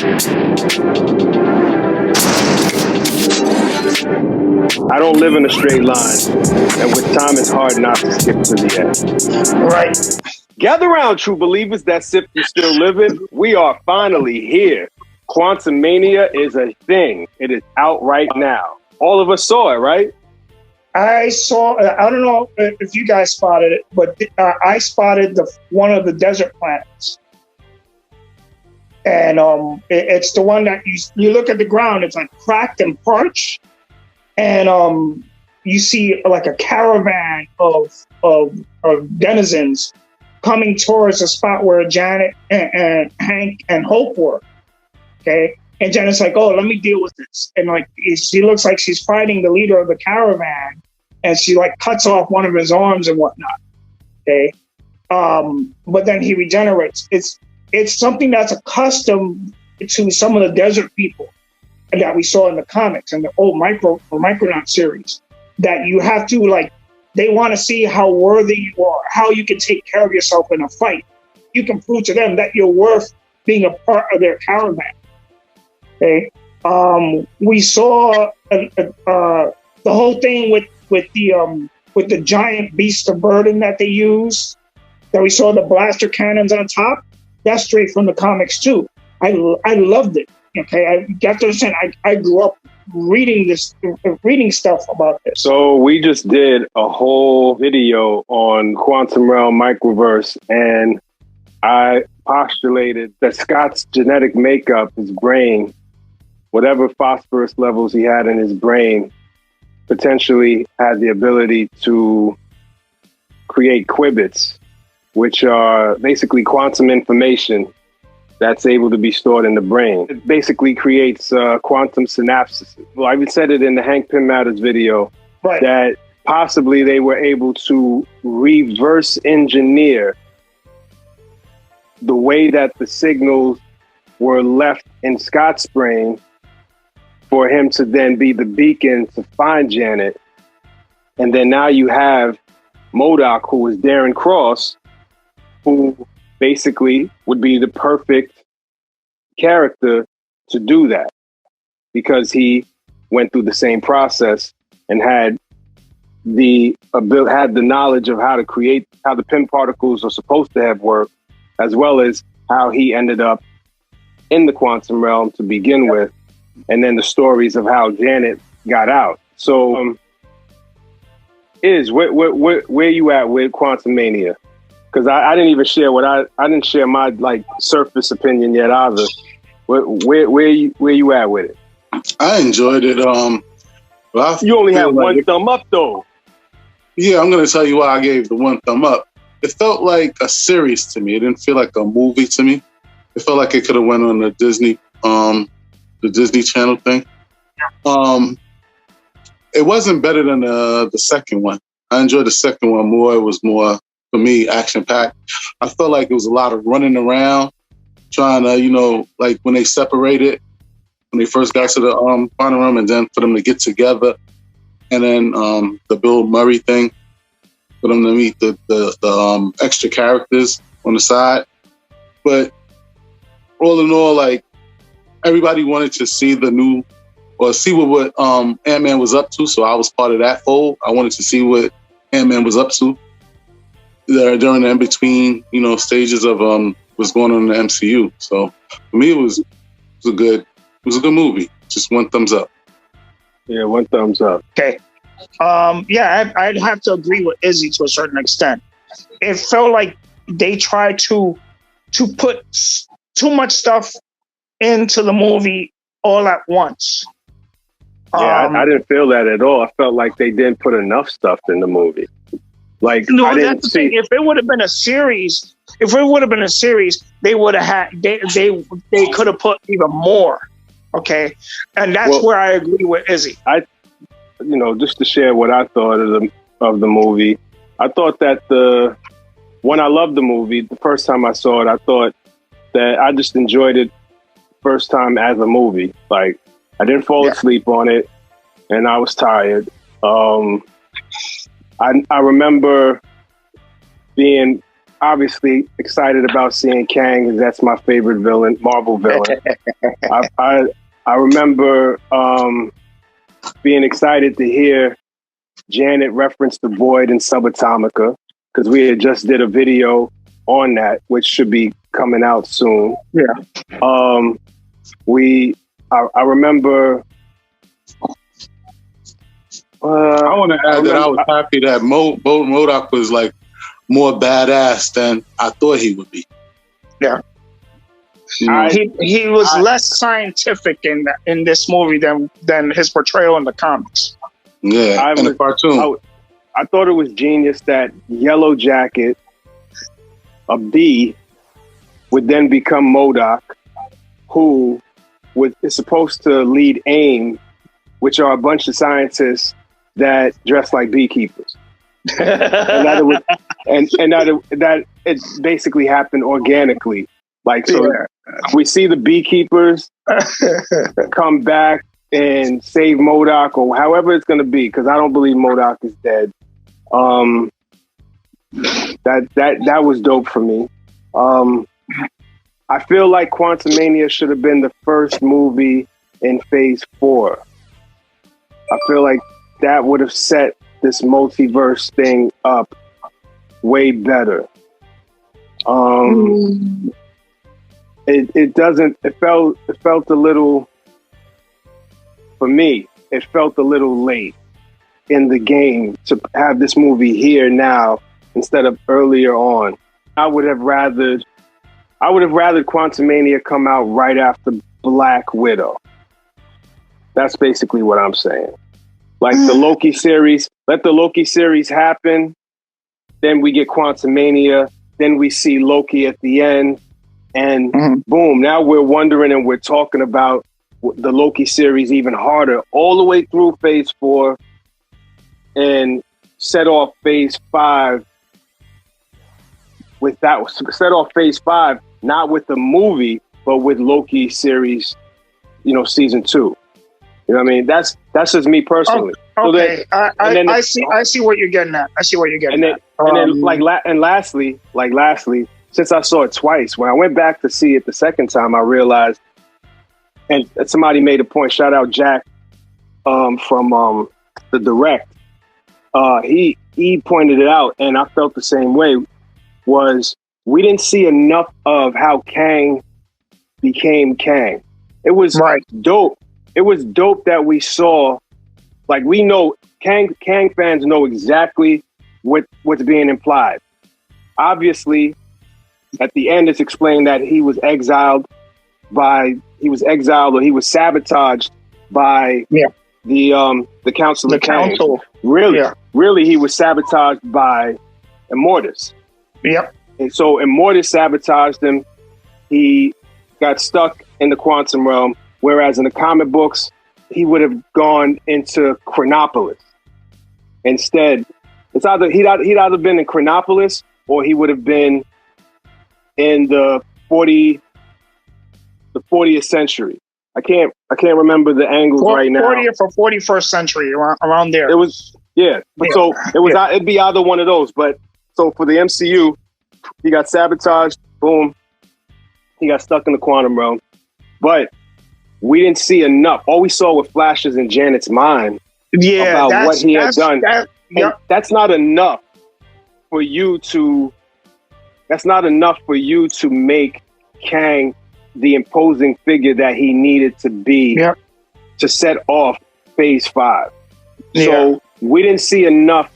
I don't live in a straight line, and with time it's hard not to skip to the end. Right. Gather round, true believers that sip you still living. We are finally here. Quantumania is a thing. It is out right now. All of us saw it, right? I saw. I don't know if you guys spotted it, but I spotted one of the desert planets, and it's the one that you look at the ground. It's like cracked and parched, and you see like a caravan of denizens coming towards the spot where Janet and Hank and Hope were. Okay. And Janet's like, oh, let me deal with this. And like, she looks like she's fighting the leader of the caravan, and she like cuts off one of his arms and whatnot. Okay. But then he regenerates. It's something that's accustomed to some of the desert people that we saw in the comics and the old Micronaut series, that you have to like, they want to see how worthy you are, how you can take care of yourself in a fight. You can prove to them that you're worth being a part of their caravan. Okay. We saw the whole thing with the giant beast of burden that they used. That we saw the blaster cannons on top. That's straight from the comics too. I loved it. Okay, you have to understand. I grew up reading stuff about this. So we just did a whole video on Quantum Realm Microverse, and I postulated that Scott's genetic makeup, his brain, whatever phosphorus levels he had in his brain, potentially had the ability to create qubits, which are basically quantum information that's able to be stored in the brain. It basically creates quantum synapses. Well, I even said it in the Hank Pym Matters video, right, that possibly they were able to reverse engineer the way that the signals were left in Scott's brain for him to then be the beacon to find Janet. And then now you have MODOK, who is Darren Cross, who basically would be the perfect character to do that, because he went through the same process and had the knowledge of how to create, how the Pym particles are supposed to have worked, as well as how he ended up in the quantum realm to begin with, and then the stories of how Janet got out. So, where you at with Quantumania? Because I didn't even share I didn't share my like surface opinion yet either. Where you at with it? I enjoyed it. You only had one thumb up though. Yeah, I'm gonna tell you why I gave the one thumb up. It felt like a series to me. It didn't feel like a movie to me. It felt like it could have went on the Disney Channel thing. It wasn't better than the second one. I enjoyed the second one more. It was more, for me, action-packed. I felt like it was a lot of running around, trying to, like when they separated, when they first got to the quantum realm, and then for them to get together, and then the Bill Murray thing, for them to meet the extra characters on the side. But all in all, like, everybody wanted to see see what Ant-Man was up to, so I was part of that fold. I wanted to see what Ant-Man was up to there during the in-between, stages of what's going on in the MCU. So for me, it was a good movie. Just one thumbs up. Yeah, one thumbs up. Okay. I'd have to agree with Izzy to a certain extent. It felt like they tried to put too much stuff into the movie all at once. Yeah, I didn't feel that at all. I felt like they didn't put enough stuff in the movie. Like, no, that's the thing. If it would have been a series, they would have had. They could have put even more. Okay, and that's where I agree with Izzy. Just to share what I thought of the movie, I thought that when I loved the movie, the first time I saw it, I thought that I just enjoyed it first time as a movie. Like, I didn't fall asleep on it, and I was tired. I remember being obviously excited about seeing Kang, because that's my favorite villain, Marvel villain. I remember being excited to hear Janet reference the Void in Subatomica, because we had just did a video on that, which should be coming out soon. Yeah. I remember. I want to add that I was happy that MODOK was like more badass than I thought he would be. Yeah. You know? He was less scientific in this movie than his portrayal in the comics. Yeah, in the cartoon. I thought it was genius that Yellow Jacket, a bee, would then become MODOK, who is supposed to lead AIM, which are a bunch of scientists that dress like beekeepers. that it basically happened organically. Like, so we see the beekeepers come back and save MODOK, or however it's going to be, because I don't believe MODOK is dead. That was dope for me. I feel like Quantumania should have been the first movie in Phase 4. I feel like that would have set this multiverse thing up way better. It felt a little, for me, it felt a little late in the game to have this movie here now instead of earlier on. I would have rathered Quantumania come out right after Black Widow. That's basically what I'm saying. Like the Loki series, let the Loki series happen. Then we get Quantumania. Then we see Loki at the end. And boom, now we're wondering and we're talking about the Loki series even harder, all the way through Phase 4 and set off Phase 5 with that. Set off Phase 5, not with the movie, but with Loki series, season 2. You know what I mean? That's just me personally. Oh, okay, so I see what you're getting at. I see what you're getting at. And lastly, since I saw it twice, when I went back to see it the second time, I realized, and somebody made a point. Shout out Jack from the Direct. He pointed it out, and I felt the same way. Was we didn't see enough of how Kang became Kang. It was dope. It was dope that we saw, like, we know Kang fans know exactly what's being implied. Obviously, at the end, it's explained that he was exiled or he was sabotaged by the Council of Kang. Really, he was sabotaged by Immortus. Yep. And so Immortus sabotaged him. He got stuck in the quantum realm, whereas in the comic books, he would have gone into Chronopolis. Instead, it's either he'd either been in Chronopolis or he would have been in the 40th century. I can't remember the angles right now. 40th or 41st century, around there. It was So it'd be either one of those. But so for the MCU, he got sabotaged. Boom, he got stuck in the quantum realm. But we didn't see enough. All we saw were flashes in Janet's mind about what he had done. That's not enough for you to. That's not enough for you to make Kang the imposing figure that he needed to be to set off Phase 5. So we didn't see enough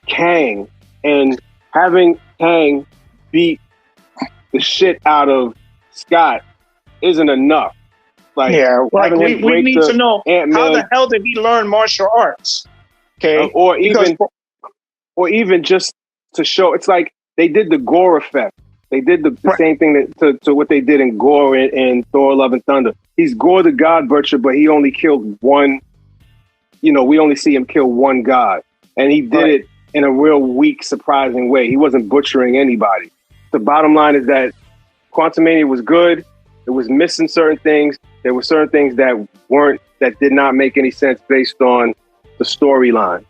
Kang, and having Kang beat the shit out of Scott isn't enough. Like, we need to know Ant-Man, how the hell did he learn martial arts? Okay, or even just to show, it's like they did the gore effect. They did the same thing to what they did in Gore in Thor: Love and Thunder. He's Gore the God Butcher, but he only killed one. We only see him kill one god, and he did it in a real weak, surprising way. He wasn't butchering anybody. The bottom line is that Quantumania was good. It was missing certain things. There were certain things that did not make any sense based on the storyline.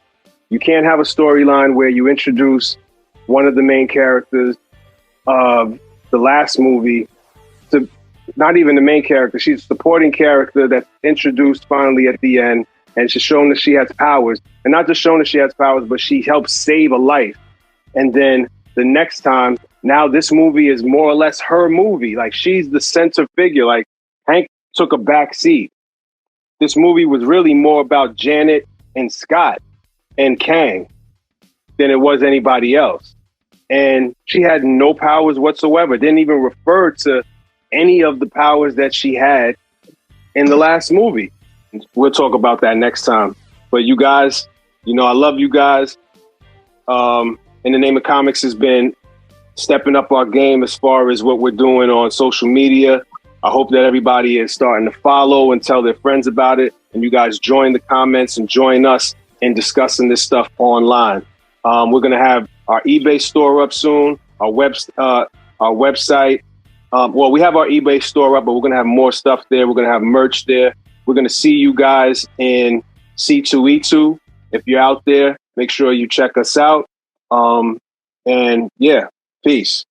You can't have a storyline where you introduce one of the main characters of the last movie to not even the main character. She's a supporting character that's introduced finally at the end, and she's shown that she has powers. And not just shown that she has powers, but she helps save a life. And then the next time, now this movie is more or less her movie. Like, she's the center figure. Like, Hank took a back seat. This movie was really more about Janet and Scott and Kang than it was anybody else. And she had no powers whatsoever. Didn't even refer to any of the powers that she had in the last movie. We'll talk about that next time. But you guys, you know, I love you guys. In the Name of Comics has been stepping up our game as far as what we're doing on social media. I hope that everybody is starting to follow and tell their friends about it. And you guys join the comments and join us in discussing this stuff online. We're going to have our eBay store up soon, our website. Well, we have our eBay store up, but we're going to have more stuff there. We're going to have merch there. We're going to see you guys in C2E2. If you're out there, make sure you check us out. And yeah, peace.